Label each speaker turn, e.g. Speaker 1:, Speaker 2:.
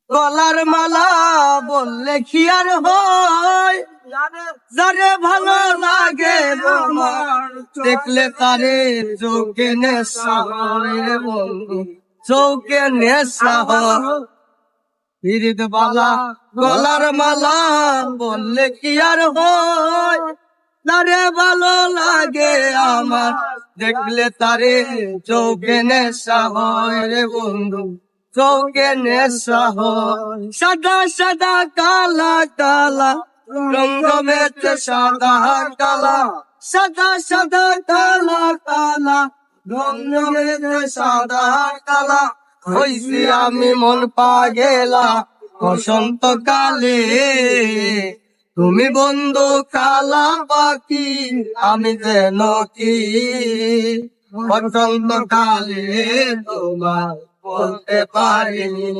Speaker 1: গলার মালা বললে কি আর হয়, যারে ভালো লাগে আমার দেখলে তারে চোখে নেশা হয় রে বন্ধু, চোখে নেশা হয়। ফিরিত বালা গলার মালা বললে কি আর হয়, তারে ভালো লাগে আমার দেখলে তারে চোখে নেশা হয় রে বন্ধু, চোখে নেশা হয়। সাদা সাদা কালা কালা রঙ্গ মেতে সাদা কালা, সাদা সাদা কালা কালা রঙ্গ মেতে সাদা কালা। হইছি আমি মন পাগেলা বসন্ত কালে, তুমি বন্ধু কালা পাখি আমি যেন কি বসন্ত কালে তোমার বলতে পারিনি।